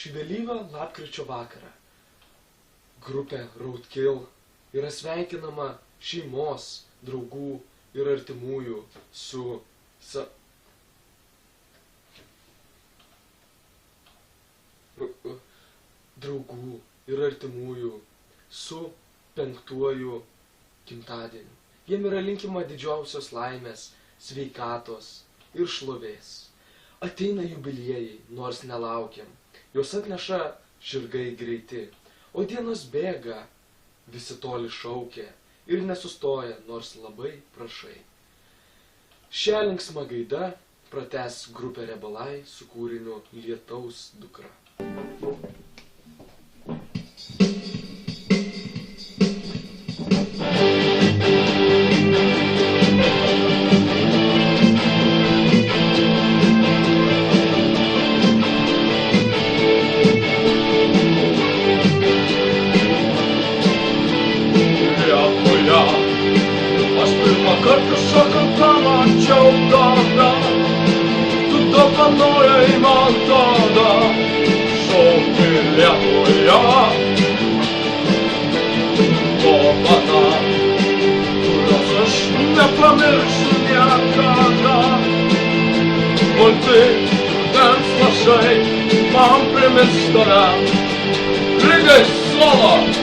Šį vėlyvą lapkričio vakarą grupė Roadkill yra sveikinama šeimos, draugų ir artimųjų su su 5-uoju gimtadieniu. Jiem yra linkima didžiausios laimės, sveikatos ir šlovės. Ateina jubiliejai, nors nelaukiam. Juos atneša žirgai greiti, o dienos bėga, visi toli šaukia ir nesustoja, nors labai prašai. Šią linksmą gaidą pratęs grupė Rebalai su kūriniu Lietaus dukra. Kartu šokant tą mačiau tada, tu dovanojai man tada šokti Lietuvoje. Dovana, kurios aš nepamiršiu niekada. Balti rudens lašai man primins tave, Rygai solo.